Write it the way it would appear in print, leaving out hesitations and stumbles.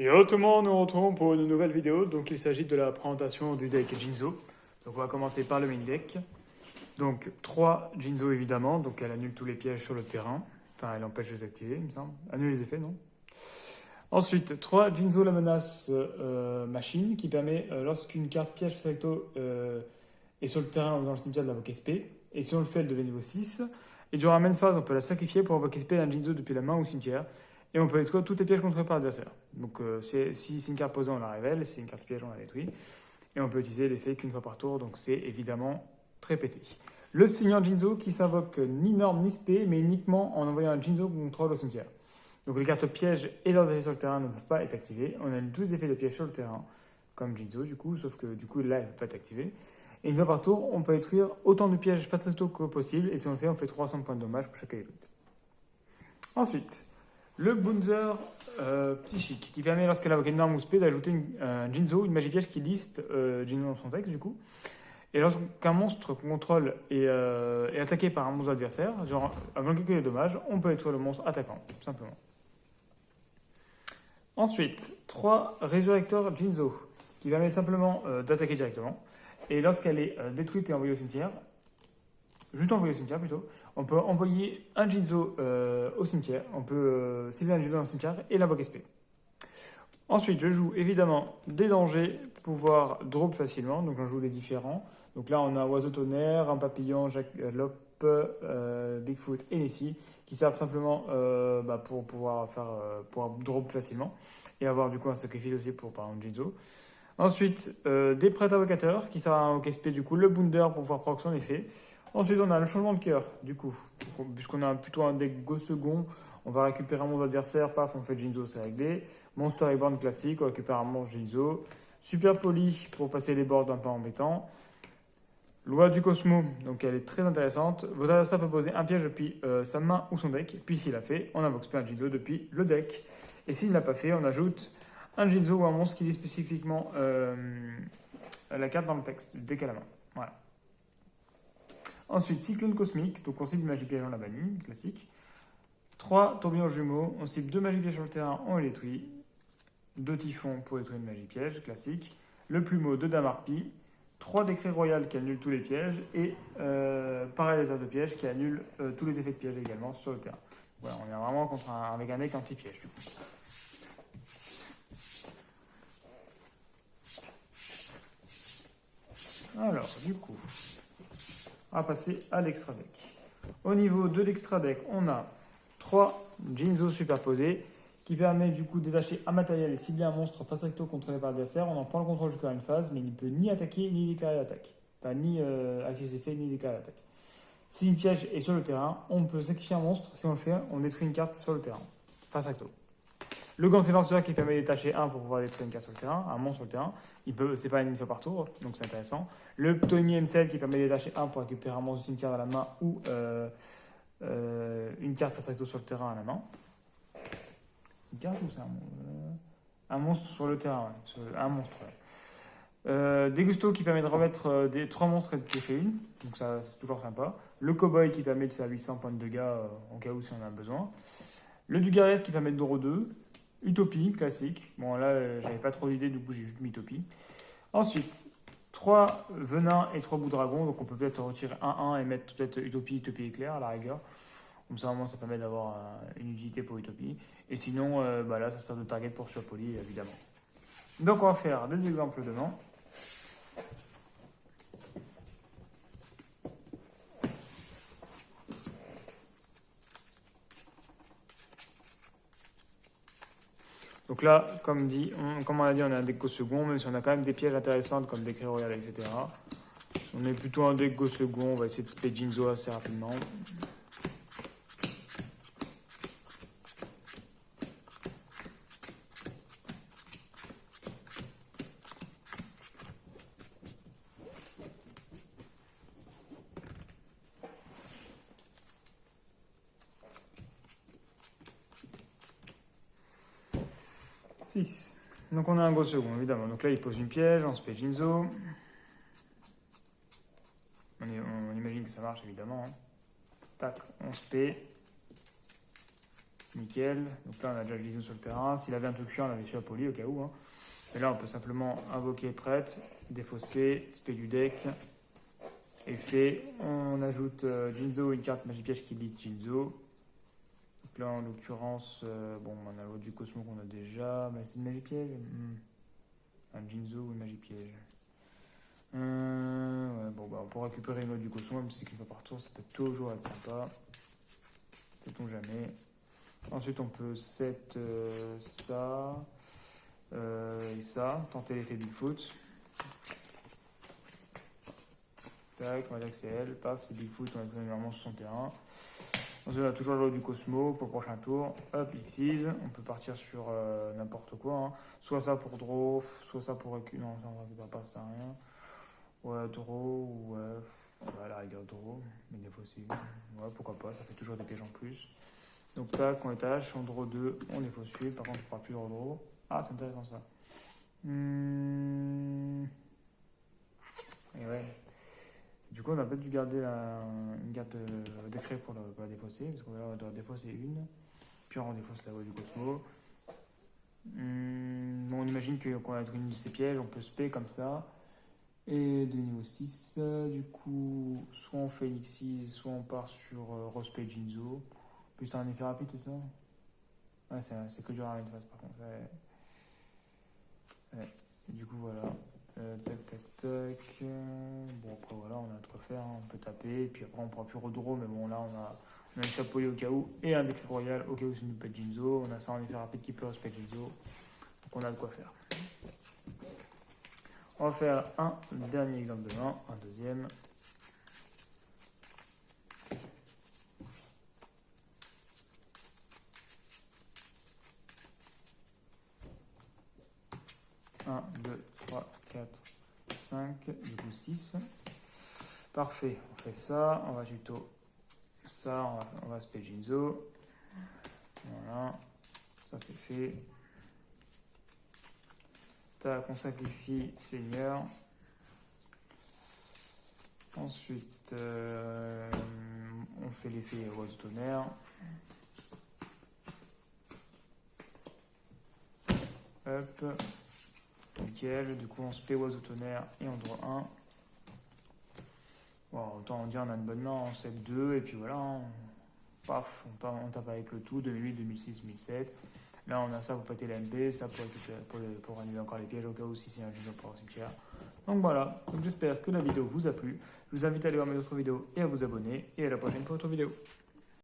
Et autrement, nous retrouvons pour une nouvelle vidéo. Donc, il s'agit de la présentation du deck Jinzo. Donc, on va commencer par le main deck. Donc, 3 Jinzo évidemment. Donc, elle annule tous les pièges sur le terrain. Enfin, elle empêche de les activer, il me semble. Annule les effets, non? Ensuite, 3 Jinzo la menace machine qui permet, lorsqu'une carte piège Facto est sur le terrain ou dans le cimetière de l'invoquer SP. Et si on le fait, elle devient niveau 6. Et durant la main phase, on peut la sacrifier pour invoquer SP d'un Jinzo depuis la main ou cimetière. Et on peut détruire toutes les pièges contrôlés par l'adversaire. Donc si c'est une carte posée, on la révèle. Si c'est une carte piège, on la détruit. Et on peut utiliser l'effet qu'une fois par tour. Donc c'est évidemment très pété. Le signant Jinzo qui s'invoque ni norme ni spé, mais uniquement en envoyant un Jinzo qu'on contrôle au cimetière. Donc les cartes pièges et leurs effets sur le terrain ne peuvent pas être activés. On a 12 effets de pièges sur le terrain, comme Jinzo du coup, sauf que du coup là, elle ne peut pas être activée. Et une fois par tour, on peut détruire autant de pièges face à tôt que possible. Et si on le fait, on fait 300 points de dommage pour chaque éliminate. Ensuite, le Bounzer psychique, qui permet, lorsqu'elle invoque une norme ou spé, d'ajouter un Jinzo, une magie piège qui liste Jinzo dans son texte, du coup. Et lorsqu'un monstre qu'on contrôle est attaqué par un monstre adversaire, genre avant de calculer les dommages, on peut détruire le monstre attaquant, tout simplement. Ensuite, 3 résurrecteurs Jinzo, qui permet simplement d'attaquer directement. Et lorsqu'elle est détruite et envoyée au cimetière, juste envoyée au cimetière plutôt, on peut envoyer un Jinzo au cimetière. On peut cibler un Jinzo dans le cimetière et l'invoquer SP. Ensuite, je joue évidemment des dangers pour pouvoir drop facilement. Donc, j'en joue des différents. Donc là, on a Oiseau Tonnerre, un Papillon, Jackalope, Bigfoot et Nessie qui servent simplement pour pouvoir pour drop facilement et avoir du coup un sacrifice aussi pour par exemple Jinzo. Ensuite, des prêtres invocateurs qui servent à invoquer SP du coup, le Bounder pour pouvoir proc son effet. Ensuite, on a le changement de cœur du coup, puisqu'on a plutôt un deck go second, on va récupérer un monstre adversaire, paf, on fait Jinzo, c'est réglé. Monster Reborn classique, on récupère un monstre Jinzo. Super Poli pour passer les bords d'un peu embêtant. Loi du Cosmo, donc elle est très intéressante. Votre adversaire peut poser un piège depuis sa main ou son deck, puis s'il l'a fait, on invoque un Jinzo depuis le deck. Et s'il ne l'a pas fait, on ajoute un Jinzo ou un monstre qui lit spécifiquement la carte dans le texte, du deck à la main. Voilà. Ensuite, Cyclone Cosmique, donc on cible une magie piège, on la bannit, classique. 3 tourbillons jumeaux, on cible 2 magies pièges sur le terrain, on les détruit. 2 typhons pour détruire une magie piège, classique. Le plumeau de Damarpi. 3 décrets royaux qui annulent tous les pièges. Et paralysateur de pièges qui annule tous les effets de piège également sur le terrain. Voilà, on est vraiment avec un deck anti-piège du coup. Alors, du coup, on va passer à l'extra deck. Au niveau de l'extra deck, on a 3 Jinzo superposés qui permet du coup de détacher un matériel et cibler un monstre face recto contrôlé par l'adversaire. On en prend le contrôle jusqu'à une phase, mais il ne peut ni attaquer ni déclarer l'attaque. Enfin, ni activer ses effets ni déclarer l'attaque. Si une piège est sur le terrain, on peut sacrifier un monstre. Si on le fait, on détruit une carte sur le terrain, face recto. Le gant lanceur qui permet de détacher un pour pouvoir détruire une carte sur le terrain, un monstre sur le terrain. C'est pas une fois par tour, donc c'est intéressant. Le Ptolémie M7 qui permet de détacher un pour récupérer un monstre du cimetière à la main ou une carte face recto sur le terrain à la main. C'est une carte ou c'est un monstre sur le terrain, ouais. Un monstre, ouais. Dégusto qui permet de remettre 3 monstres et de piocher une, donc ça c'est toujours sympa. Le Cowboy qui permet de faire 800 points de dégâts en cas où si on a besoin. Le Dugares qui permet de draw 2. Utopie, classique. Bon là j'avais pas trop d'idées, du coup j'ai juste mis Utopie. Ensuite, 3 venins et 3 bouts de dragon, donc on peut peut-être retirer 1-1 et mettre peut-être Utopie éclair à la rigueur. Comme ça, au moins, ça permet d'avoir une utilité pour Utopie. Et sinon, là, ça sert de target pour Surpoli, évidemment. Donc, on va faire des exemples devant. Donc là, comme on a dit, on a un deck go second, même si on a quand même des pièges intéressantes comme Décret Royal, etc. On est plutôt un deck go second, on va essayer de spé Jinzo assez rapidement. Donc on a un go second, évidemment. Donc là, il pose une piège, on se fait Jinzo. On imagine que ça marche, évidemment. Tac, on se paie. Nickel. Donc là, on a déjà le Jinzo sur le terrain. S'il avait un truc chiant, on l'avait su à poli au cas où. Hein. Mais là, on peut simplement invoquer prête, défausser, spé du deck. Effet, on ajoute Jinzo, une carte magie piège qui liste Jinzo. Donc là, en l'occurrence, bon, on a le du Cosmo qu'on a déjà. Mais c'est une magie piège. Un Jinzo ou une magie piège. Ouais, bon, bah, on peut récupérer une autre du Cosmo, même si c'est qu'une fois par tour, ça peut toujours être sympa. Sait-on jamais. Ensuite, on peut set ça et ça, tenter l'effet Bigfoot. Tac, on va dire que c'est elle. Paf, c'est Bigfoot, on a normalement sur son terrain. Ensuite, on a toujours le lot du Cosmo pour le prochain tour. Hop, Xyz. On peut partir sur n'importe quoi. Hein. Soit ça pour draw, soit ça pour récupérer. Non, ça on récupère pas, ça rien. Ouais, draw ou ouais, la rigueur draw. Mais des fois aussi. Ouais, pourquoi pas, ça fait toujours des pièges en plus. Donc tac, on étage, on draw 2, on est fausse suite. Par contre, on ne pourra plus redraw. Ah, c'est intéressant ça. Et ouais. Du coup, on a peut-être dû garder une carte décret pour la défausser, parce qu'on va devoir défausser une. Puis on défausse la voie du Cosmo. Bon, on imagine qu'on a une de ces pièges, on peut spé comme ça. Et de niveau 6, du coup, soit on fait Xyz, soit on part sur Rospé Jinzo. Plus c'est un effet rapide, c'est ça? Ouais, c'est que du rapide de face par contre. Ouais. Et du coup, voilà. Tac, tac, tac. Bon, après, voilà, on a un truc à faire. Hein. On peut taper. Et puis après, on pourra plus redraw. Mais bon, là, on a un chapeau au cas où. Et un décret royal au cas où c'est une pet Jinzo. On a ça en effet rapide qui peut respecter Jinzo. Donc, on a de quoi faire. On va faire un dernier exemple de main. Un deuxième. Un, 2, 3, 4, 5, du coup 6. Parfait, on fait ça, on va tuto ça, on va spé Jinzo. Voilà, ça c'est fait. Tac, on sacrifie Seigneur. Ensuite, on fait l'effet Rose Tonnerre. Hop. Nickel, du coup on spé Oiseau Tonnerre et on draw 1. Bon, autant dire on a une bonne main, on set 2 et puis voilà, paf, on tape avec le tout, 2008, 2006, 2007. Là on a ça pour péter la MP, ça pour annuler encore les pièges au cas où si c'est un jeu pour le cimetière. Donc voilà, donc j'espère que la vidéo vous a plu. Je vous invite à aller voir mes autres vidéos et à vous abonner et à la prochaine pour une autre vidéo.